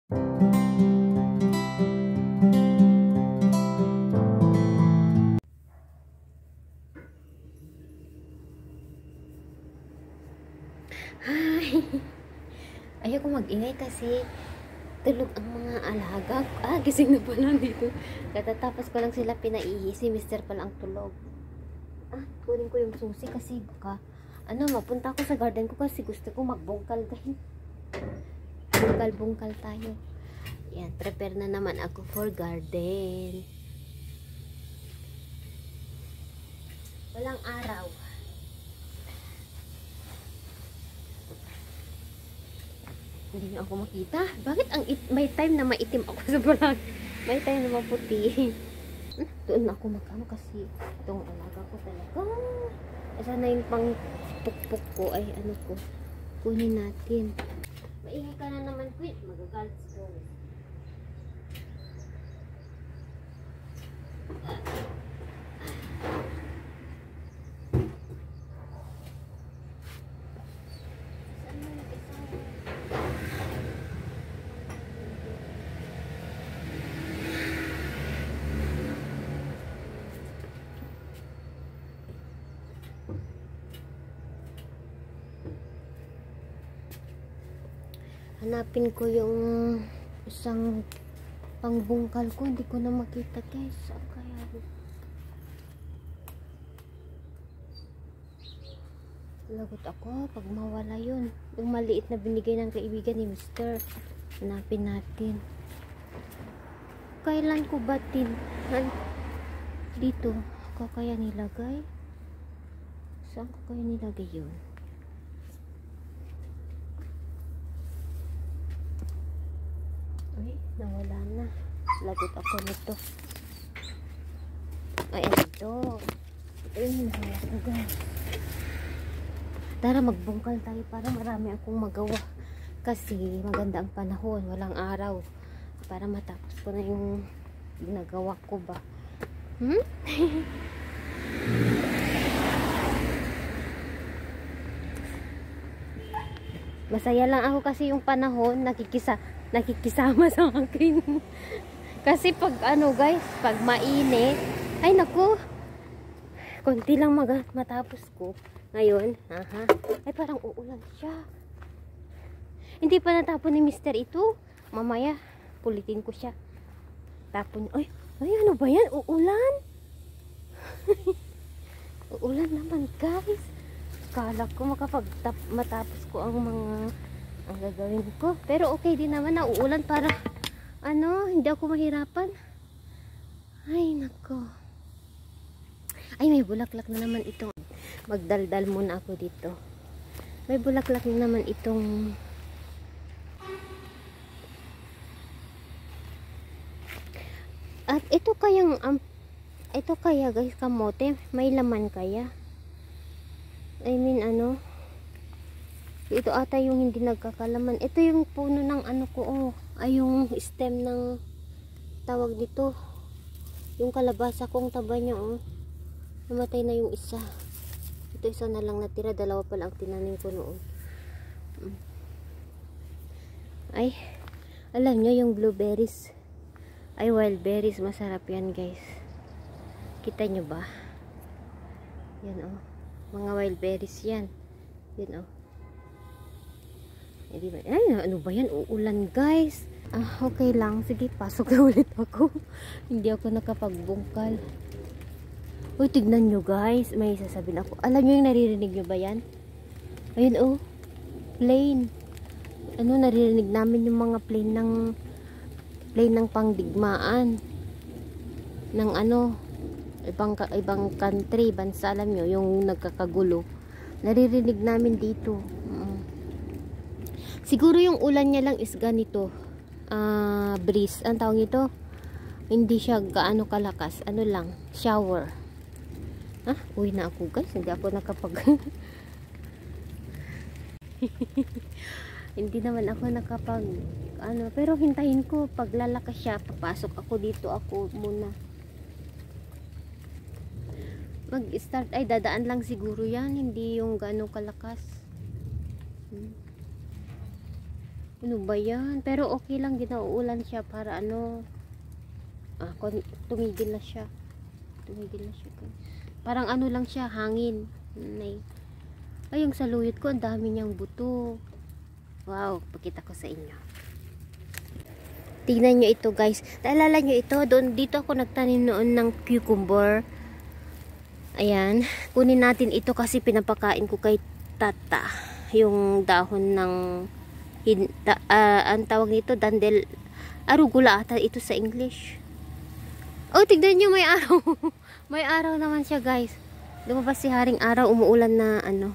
Hi! Ayoko mag-ingay kasi tulog ang mga alaga. Gising na pala dito. Katatapos ko lang sila pinaihi. Si Mr. pala ang tulog. Kunin ko yung susi kasi baka mapunta ako sa garden ko kasi gusto ko magbungkal dahil bungkal tayo. Yan, prepare na naman ako for garden. Walang araw. Hindi niyo ako makita. Bakit may time na maitim ako sa vlog? May time na maputi. Doon na ako kasi itong alaga ko talaga. Sana yung pang pukpuk ko ay kunin natin. Maingay ka na naman, Queen. Magagalit ko. Hanapin ko yung isang pangbungkal ko. Hindi ko na makita, guys. Saan kaya? Lagot ako pag mawala yun. Yung maliit na binigay ng kaibigan ni Mr. Hanapin natin. Kailan ko ba dito ko kaya nilagay? Saan ko kaya nilagay yun? Ay, nawala na. Lagot ako nito. Ay, ito. Ay, nawala ko, guys. Tara, magbungkal tayo para marami akong magawa. Kasi maganda ang panahon. Walang araw. Para matapos ko na yung ginagawa ko ba. Masaya lang ako kasi yung panahon nakikisama sa akin. Kasi pag guys, pag mainit, ay naku, konti lang matapos ko. Ngayon, ay parang uulan siya. Hindi pa natapon ni Mr. ito. Mamaya, pulitin ko siya. Tapon, ay ano ba yan? Uulan? Uulan naman, guys. Kala ko matapos ko ang gagawin ko. Pero okay din naman na uulan para hindi ako mahirapan. Ay, nako. Ay, may bulaklak na naman itong magdaldal muna ako dito. May bulaklak na naman itong at ito kaya guys, kamote, may laman kaya? I mean ito ata yung hindi nagkakalaman. Ito yung puno ng ko, ay yung stem ng tawag dito. Yung kalabasa kong taba niya, namatay na yung isa. Ito isa na lang natira, dalawa pa lang tinanim ko noon. Ay, alam nyo yung blueberries. Ay, wild berries, masarap yan, guys. Kita nyo ba? Yan, mga wild berries yan. Yan, Ay, ano ba yan? Uulan, guys. Okay lang. Sige, pasok na ulit ako. Hindi ako nakapagbungkal. Uy, tignan nyo, guys. May sasabihin ako. Alam nyo yung naririnig nyo ba yan? Ayun, plane. Naririnig namin yung mga plane ng pangdigmaan. Ng ibang country, bansa, alam nyo, yung nagkakagulo. Naririnig namin dito. Siguro yung ulan niya lang is ganito. Breeze. Ang tawag ito? Hindi siya gaano kalakas. Shower. Uwi na ako, guys. Hindi ako hindi naman ako pero hintayin ko pag lalakas siya, papasok ako dito, ako muna mag-start. Ay, dadaan lang siguro yan, hindi yung gaano kalakas. Ano ba yan? Pero okay lang, ginauulan siya para ano. Tumigil na siya. Tumigil na siya guys. Parang ano lang siya, hangin. Ay, yung saluyot ko, ang dami niyang buto. Wow, pakita ko sa inyo. Tingnan nyo ito guys. Naalala nyo ito? Dito ako nagtanim noon ng cucumber. Ayan. Kunin natin ito kasi pinapakain ko kay tata. Yung dahon ng ang tawag nito, arugula ata ito sa English. Oh, tignan nyo, may araw. May araw naman siya guys. Lumabas si haring araw, umuulan na ano.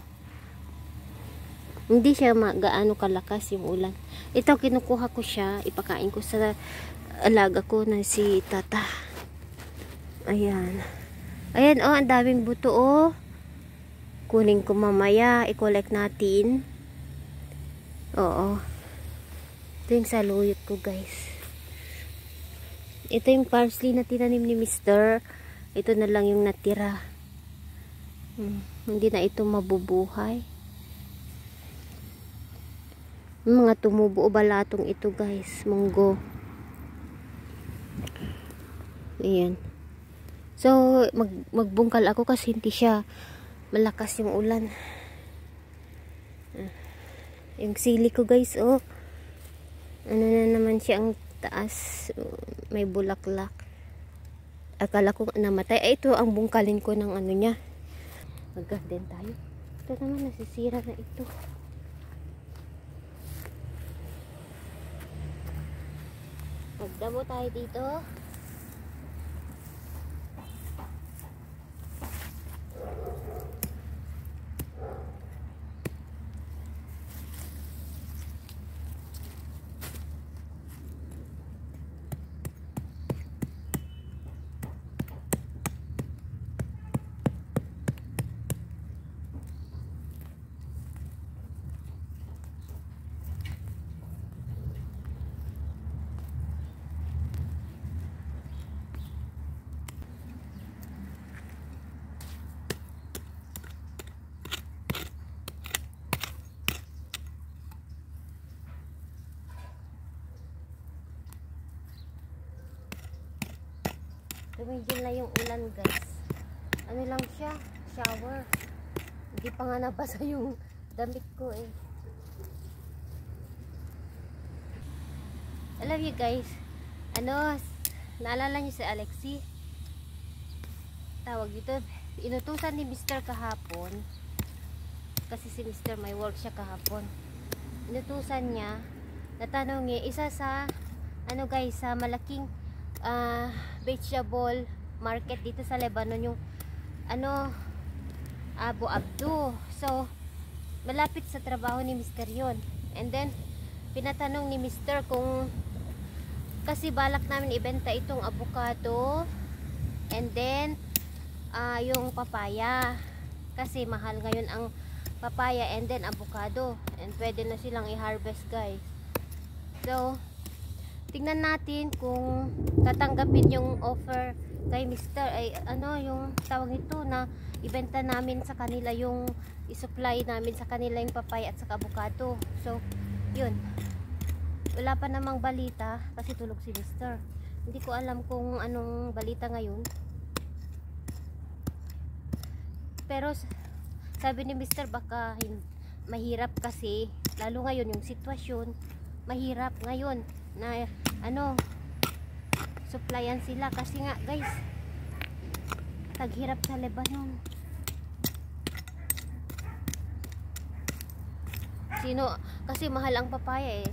Hindi siya gaano kalakas yung ulan. Ito, kinukuha ko siya, ipakain ko sa alaga ko na si tata. Ayan. Ayan, oh, ang daming buto, oh. Kunin ko mamaya, i-collect natin. Oo. Ito yung saluyot ko, guys. Ito yung parsley na tinanim ni Mr. Ito na lang yung natira. Hindi na ito mabubuhay. Mga tumubo o balatong ito, guys. Munggo. Ayan. So, magbungkal ako kasi hindi siya malakas yung ulan. Yung sili ko guys, oh. Ano na naman siya ang taas. May bulaklak. Akala ko namatay. Ay, ito ang bungkalin ko ng ano niya. Mag-garden tayo. Ito naman, nasisira na ito. Magdamo tayo dito. Tumigil na yung ulan guys. Ano lang siya, shower. Hindi pa nga nabasa yung damit ko eh. Alam niyo guys, ano, naalala niyo si Alexi? Tawag dito, inutusan ni Mr. kahapon. Kasi si Mr. may work siya kahapon. Inutusan niya, natanong niya, isa sa, ano guys, sa malaking vegetable market dito sa Lebanon, yung ano, Abu Abdu. So malapit sa trabaho ni Mr. yon. And then pinatanong ni Mr. kung, kasi balak namin ibenta itong avocado and then yung papaya, kasi mahal ngayon ang papaya and then avocado, and pwede na silang i-harvest guys. So tingnan natin kung tatanggapin yung offer kay Mr. Ay ano yung tawag nito, na ibenta namin sa kanila, yung i-supply namin sa kanila yung papaya at saka avocado. So yun, wala pa namang balita kasi tulog si Mr. Hindi ko alam kung anong balita ngayon, pero sabi ni Mr. baka mahirap kasi lalo ngayon yung sitwasyon, mahirap ngayon na ano, supplyan sila kasi nga guys, taghirap sa Lebanon. Kasi mahal ang papaya eh.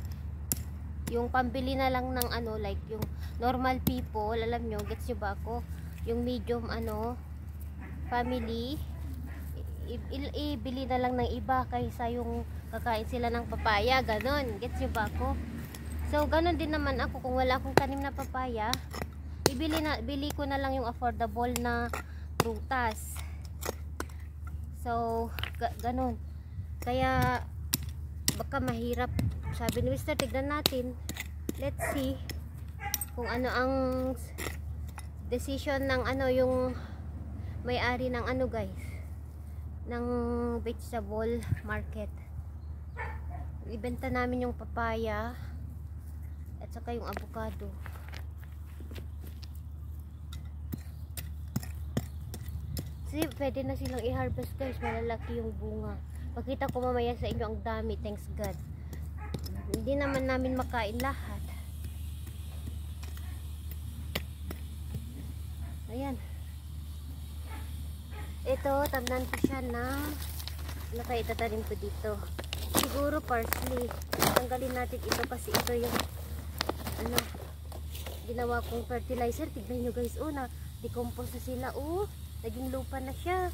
Yung pambili na lang ng ano, like yung normal people, alam nyo, gets nyo ba ako? Yung medium ano, family, ibili na lang ng iba kaysa yung kakain sila ng papaya, ganon, gets nyo ba ako? So, ganun din naman ako, kung wala akong tanim na papaya, bili ko na lang yung affordable na prutas. So, ganun. Kaya, baka mahirap. Sabi ni Mr. tignan natin. Let's see kung ano ang decision ng ano, yung may-ari ng ano guys, ng vegetable market. ibenta namin yung papaya at saka yung avocado. Kasi pwede na silang i-harvest guys, malalaki yung bunga. Pakita ko mamaya sa inyo ang dami, thanks God. Hindi naman namin makain lahat. Ayan. Ito, tabnan ko siya na itatanim ko dito. Siguro parsley. Tanggalin natin ito kasi ito yung ginawa kong fertilizer. Tignan nyo guys, na-decompose na sila. Naging lupa na siya.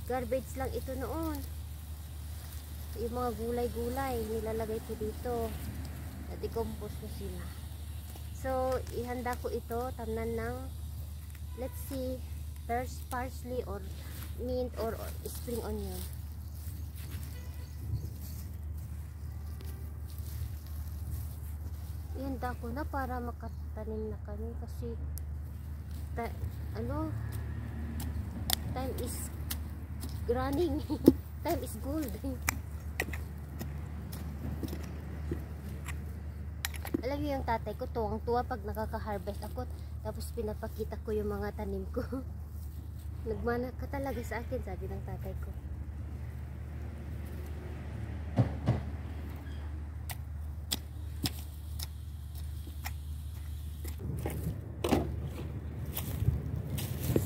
Garbage lang ito noon. Yung mga gulay-gulay nilalagay ko dito. Na-decompose na sila. So, ihanda ko ito. Tamnan ng, let's see, first parsley or mint or spring onion. Ihanda ko na para makatanim na kami kasi time is running. Time is gold. Alam niyo yung tatay ko, tuwang-tuwa pag nakaka-harvest ako, tapos pinapakita ko yung mga tanim ko. Nagmana ka talaga sa akin, sabi ng tatay ko.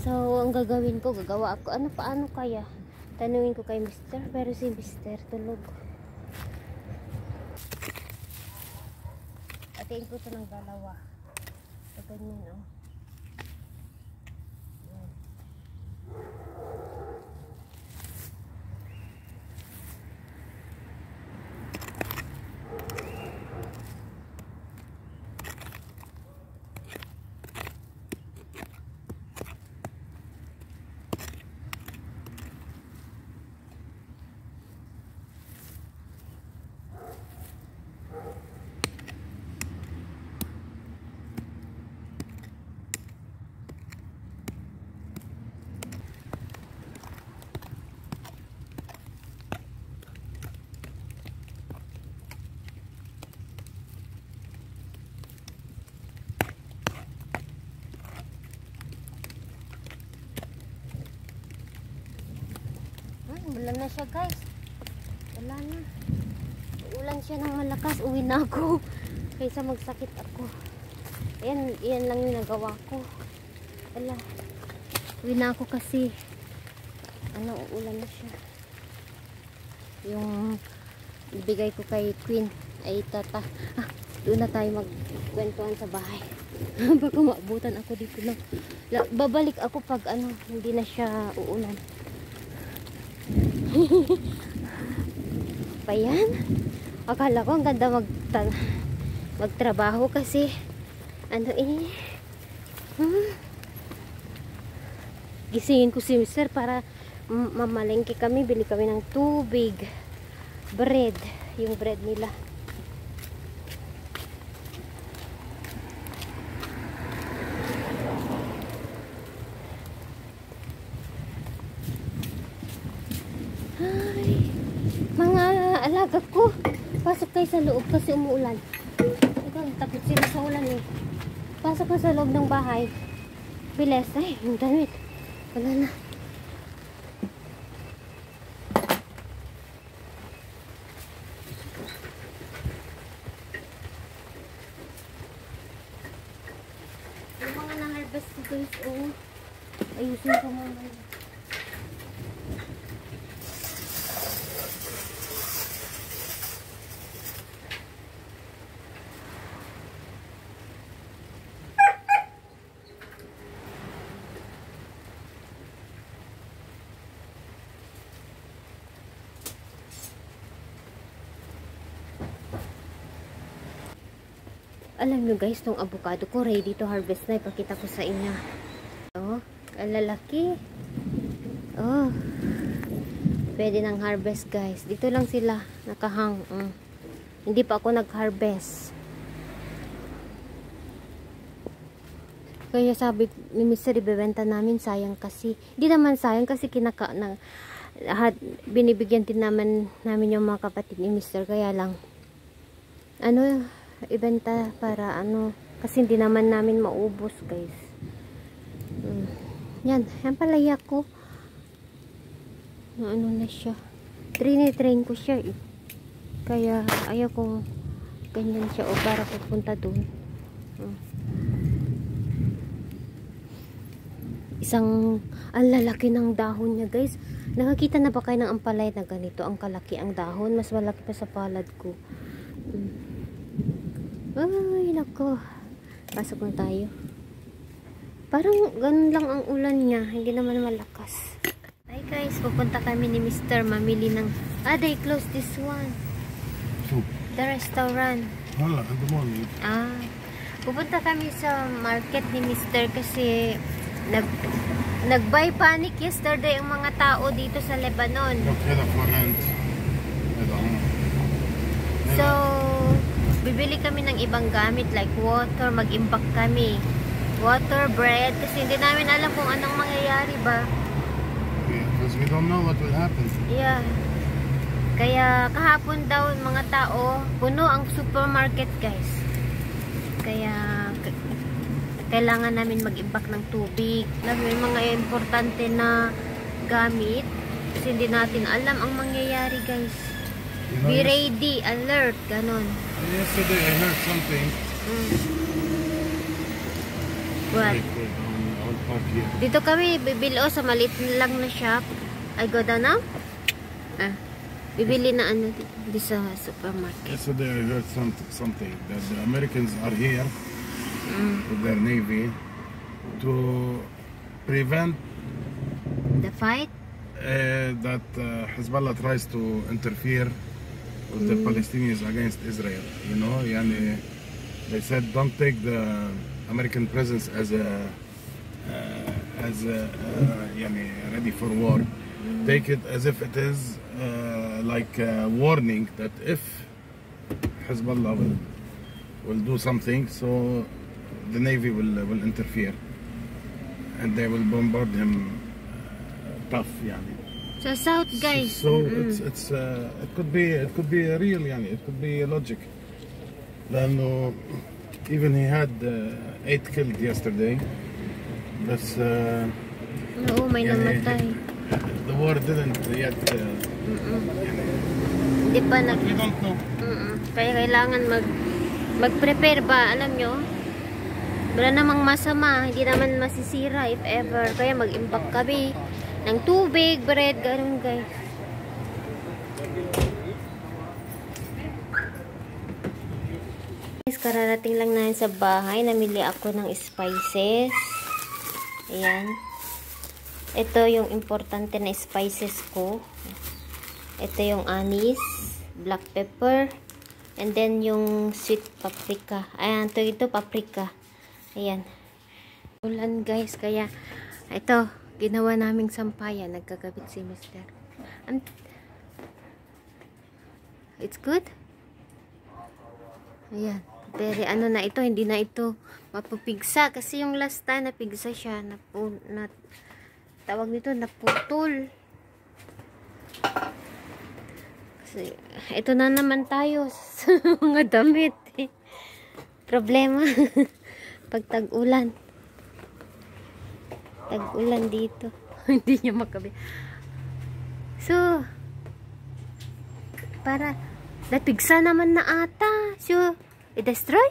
So, ang gagawin ko, gagawa ako. Paano kaya? Tanungin ko kay Mr. Pero si Mr. tulog. Atiin ko ito ng dalawa. So, ganyan, Wala na siya guys. Wala na. Ulan siya ng malakas. Uwi na ako. Kaysa magsakit ako. Ayan lang yung nagawa ko. Wala. Uwi na ako kasi uulan na siya. Yung ibigay ko kay Queen ay tata. Doon na tayo magkwentuhan sa bahay. Baka maabutan ako dito lang. Babalik ako pag hindi na siya uulan. Pa yan? Akala ko ang ganda magtrabaho kasi gisingin ko si Mr. para mamalengke kami, bili kami ng tubig, bread, yung bread nila. Mga alaga ko, pasok kayo sa loob kasi umuulan. Ikaw, takot sila sa ulan eh. Pasok ka sa loob ng bahay. Bilis, yung damit. Wala na. Yung mga na-harvest guys, ayusin ko mamaya. Alam nyo guys, tong avocado ko ready to harvest na. Ipakita ko sa inyo. Ang lalaki. Pwede nang harvest guys. Dito lang sila nakahang. Hindi pa ako nag-harvest. Kaya sabi ni Mr. ibebenta namin, sayang kasi. Hindi naman sayang kasi binibigyan din namin yung mga kapatid ni Mr. Kaya lang, ano, ibenta para ano, kasi hindi naman namin maubos, guys. Yan palaya ko. Ano na siya. Train ko siya eh. Kaya ayaw kong ganyan siya o para pupunta dun. Isang ang lalaki ng dahon niya, guys. Nakakita na ba kayo ng ampalaya na ganito? Ang kalaki ang dahon. Mas malaki pa sa palad ko. Ay, nako. Pasok na tayo. Parang ganun lang ang ulan niya. Hindi naman malakas. Ay guys, pupunta kami ni Mr. mamili ng... they closed this one. The restaurant. Hala, in the morning. Pupunta kami sa market ni Mr. kasi nag-buy panic yesterday ang mga tao dito sa Lebanon. So, bibili kami ng ibang gamit like water, mag-imbak kami. Water, bread, kasi hindi namin alam kung anong mangyayari ba. Yeah, because we don't know what will happen. Yeah. Kaya kahapon daw mga tao, puno ang supermarket, guys. Kaya kailangan namin mag-imbak ng tubig. May mga importante na gamit kasi hindi natin alam ang mangyayari, guys. Be ready, alert, ganon. Yesterday I heard something. What? Dito kami bibili sa maliit lang na shop. I go down now? Bibili na ano dito sa supermarket. Yesterday I heard something that the Americans are here with their navy to prevent the fight that Hezbollah tries to interfere with the Palestinians against Israel. You know, yani, they said don't take the American presence as yani, ready for war. Take it as if it is like a warning that if Hezbollah will do something, so the Navy will interfere and they will bombard him tough, yani. Sa south, guys. So it could be a real, yani, it could be logic. لأنه even he had 8 killed yesterday. That's Oo, may namatay. The war didn't yet. Hindi pa We don't know. Kaya kailangan mag-prepare ba, alam nyo? Wala namang masama, hindi naman masisira if ever. Kaya mag-imbak kami ng tubig, bread, ganun, guys. Guys, kararating lang namin sa bahay. Namili ako ng spices. Ayan. Ito yung importante na spices ko. Ito yung anise, black pepper, and then yung sweet paprika. Ayan, ito paprika. Ayan. Ulan, guys, kaya ito, ginawa naming sampayan. Nagkagabit si Mr. It's good? Ayan. Pero ano na ito, hindi na ito mapupigsa. Kasi yung last time napigsa siya, tawag nito, naputol. Kasi, ito na naman tayo sa mga damit. Problema. Pag tag-ulan. Tag-ulan dito. Hindi niya makabi. So, para, napigsa naman na ata. So, i-destroy?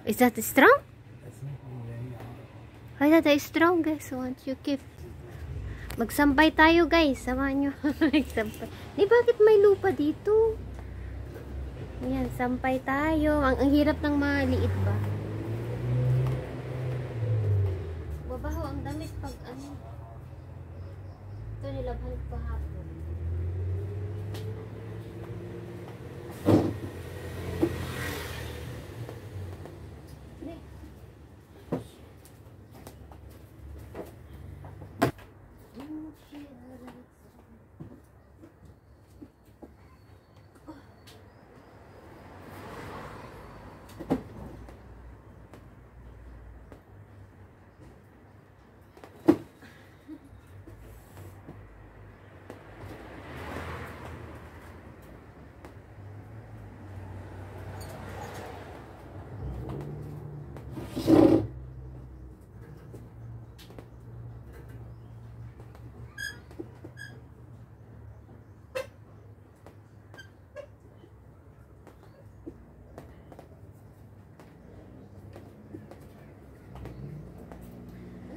Is that strong? Ay, that is strong, guys. Once you keep. Magsampay tayo, guys. Samahan nyo. Magsampay. Di, bakit may lupa dito? Ayan, sampay tayo. Ang hirap ng maliit ba? Babaho ang damit pag ano. Ito nilabhan ko hapon.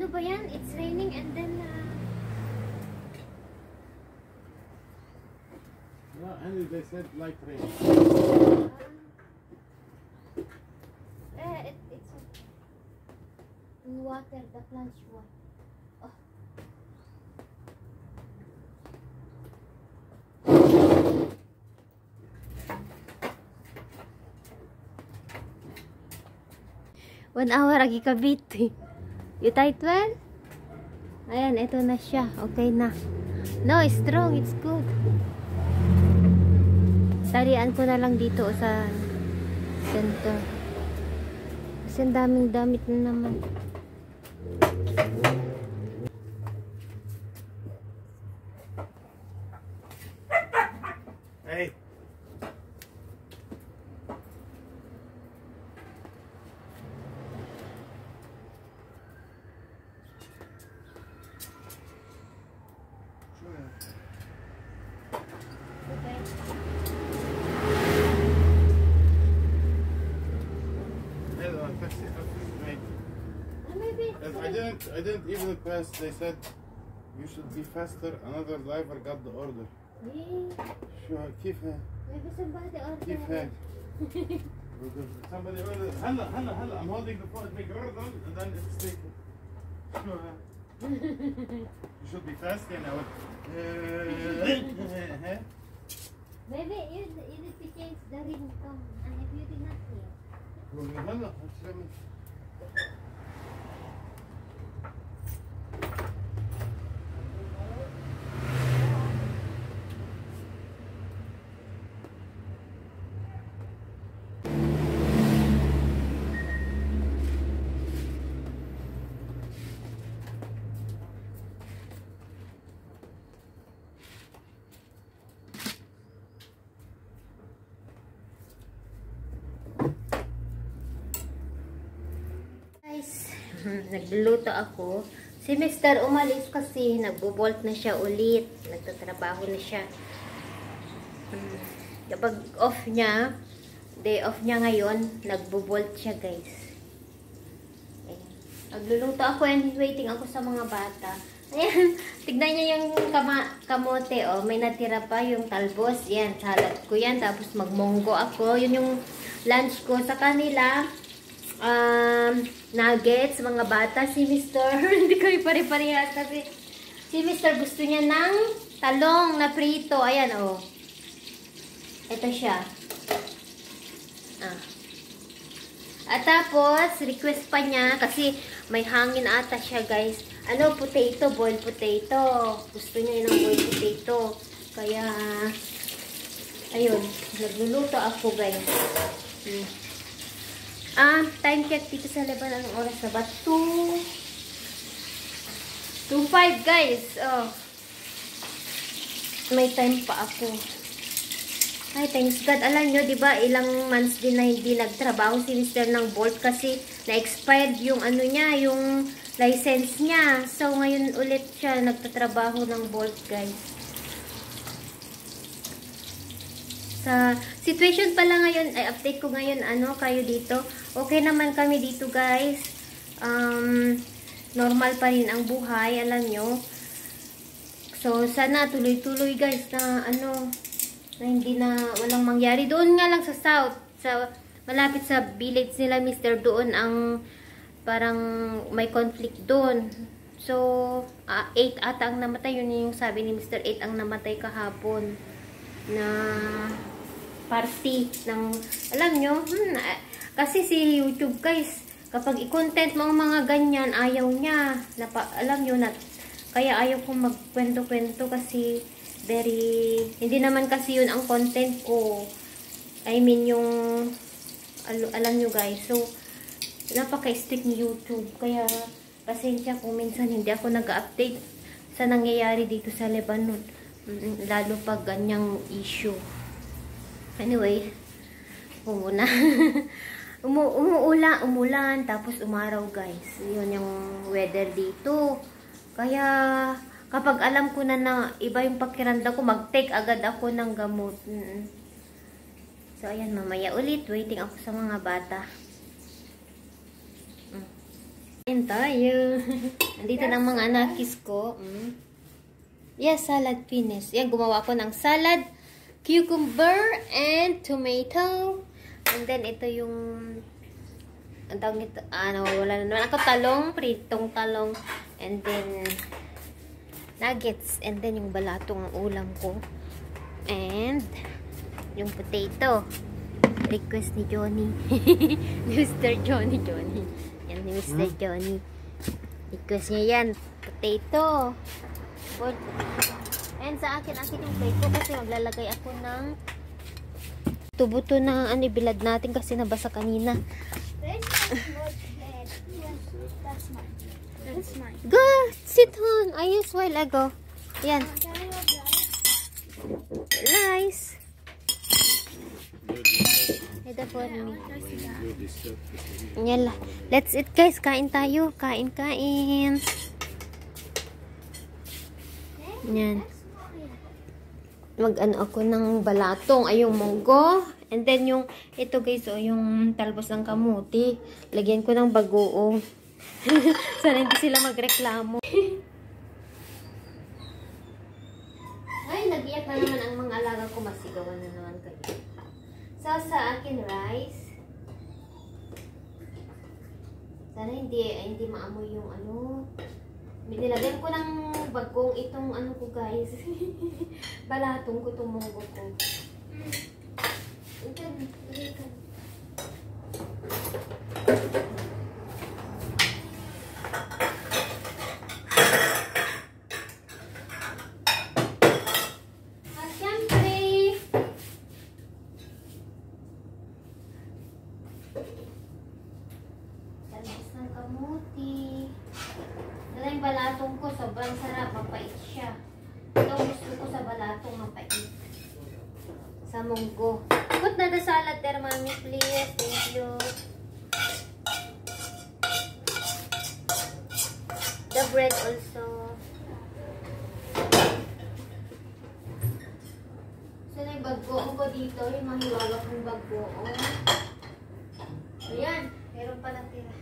Ano ba yan? It's raining and then Yeah, and they said light rain. it's in water, the plants water. Oh. 1 hour lagi kabit. You tight well? Ayan, ito na siya. Okay na. No, it's strong. It's good. Tarian ko na lang dito sa center. Kasi ang daming damit na naman. Hey. I didn't even pass. They said you should be faster. Another driver got the order. Sure, keep her. Maybe somebody ordered. Keep her. Somebody ordered. Hella. I'm holding the phone. Make order and then it's taken. Sure. You should be fast, you know. Maybe you need to change the ringtone. And if you did not hear. Hella. Nagluluto ako. Si Mr. umalis kasi nagbo-bolt na siya ulit. Nagtatrabaho na siya. Kapag off niya, day off niya ngayon, nagbo-bolt siya, guys. Nagluluto ako and waiting ako sa mga bata. Ayan, tignan niyo yung kamote, oh. May natira pa yung talbos. Yan, salad ko yan. Tapos magmonggo ako. Yun yung lunch ko sa kanila. Nuggets, mga bata. Si Mr. hindi kami pare-parehas kasi si Mr. gusto niya ng talong na prito. Ayan, oh. Ito siya. At tapos, request pa niya kasi may hangin ata siya, guys. Ano, potato, boiled potato. Gusto niya ng boiled potato. Kaya, ayun, nagluluto ako, guys. Time check dito sa Lebanon. Anong oras na ba? 2:05, guys. Oh. May time pa ako. Ay, thanks God. Alam nyo, diba, ilang months din na hindi nagtrabaho si Mr. ng Bolt kasi na-expired yung ano niya, yung license niya. So, ngayon ulit siya nagtatrabaho ng Bolt, guys. Sa situation pala ngayon, ay update ko ngayon, kayo dito. Okay naman kami dito, guys. Normal pa rin ang buhay, alam nyo. So, sana tuloy-tuloy, guys, na na hindi na walang mangyari. Doon nga lang sa south, malapit sa village nila, Mr. Doon ang parang may conflict doon. So, 8 ata ang namatay. Yun yung sabi ni Mr. 8 ang namatay kahapon na party ng, alam nyo, kasi si YouTube, guys, kapag i-content mo ang mga ganyan, ayaw niya. Alam nyo na, kaya ayaw kong magkwento-kwento kasi hindi naman kasi yun ang content ko. I mean, yung, alam nyo, guys. So, napaka-strict ni YouTube. Kaya, pasensya kung minsan hindi ako nag-update sa nangyayari dito sa Lebanon. Lalo pag ganyang issue. Anyway, muna. Umulan, tapos umaraw, guys. Yun yung weather dito. Kaya, kapag alam ko na iba yung pakiramdam ko, mag-take agad ako ng gamot. So, ayan, mamaya ulit. Waiting ako sa mga bata. Kain tayo. Nandito na ang mga anakis ko. Yes, salad finish. Yan, gumawa ko ng salad, cucumber, and tomato. And then, ito yung ang tawag nito, nawawala na naman ako, talong, pritong talong, and then nuggets, and then yung balatong ang ulam ko, and yung potato, request ni Johnny. Mr. Johnny yan ni Mr. Johnny, request niya yan, potato. And sa akin yung plate ko kasi maglalagay ako ng tubuto na bilad natin kasi nabasa kanina. That's mine. Go, sit on. I used a while ago. Yan. Nice. Ito for me. Yan. Let's eat, guys. Kain tayo. Kain. Yan. Mag-ano ako ng balatong. Ay, yung munggo. And then yung, ito guys, yung talbos ng kamuti. Lagyan ko ng bagoong. Sana hindi sila magreklamo. Ay, nag-iyak na naman ang mga alaga ko. Masigawan na naman kayo. So, sa akin rice. Sana hindi maamoy yung nilagyan ko ng bagong itong ko guys. Balatong ko itong munggo ko. At syempre, talbos ng kamuti. Dala yung balatong ko, sobrang sarap, mapait siya. Ito gusto ko sa balatong mapait. Sa munggo. Put na the salad there, mommy, please. Thank you. The bread also. So, na yung bagoong ko dito. Yung mahiwaga kong bagoong. Ayan. Meron pa natira.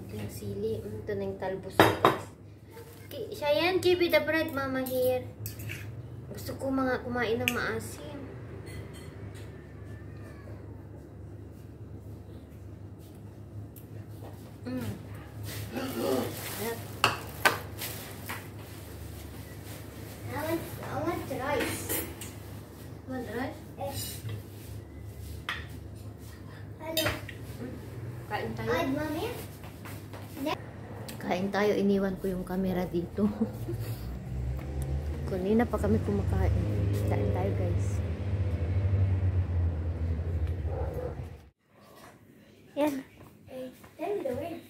Ito yung sili. Ito na yung talbos. Siya yan. Give me the bread, mama, here. Gusto ko kumain ng maasim. I want rice. Want rice? Hello. Kain tayo. Hi, mommy. Kain tayo. Iniwan ko yung camera dito. Kanina pa kami kumakain. Kain tayo, guys. Yan. Tell me the word.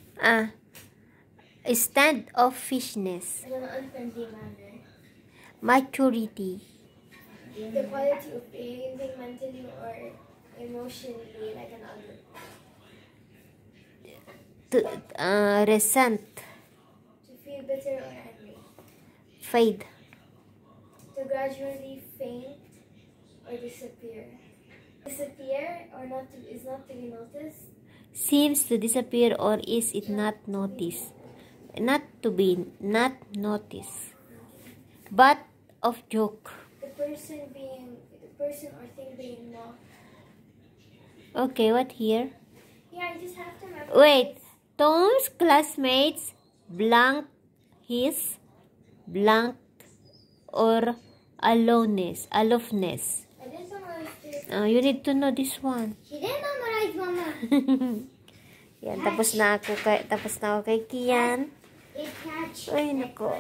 Standoffishness. In an unfriendly manner. Maturity. The quality of behaving mentally or emotionally like an adult. Resent. To feel bitter or angry. Fade. To gradually faint or disappear. Disappear or is not to be noticed. Seems to disappear or is it not noticed. Not to be not noticed. But of joke. The person or thing being mocked. Okay, what here? Yeah, you just have to remember. Wait. Tom's classmates blank his blank or aloofness. I didn't memorize this. You need to know this one. She didn't memorize, Mama. Yan, tapos na ako kay Kian. It catch. Ay, nako.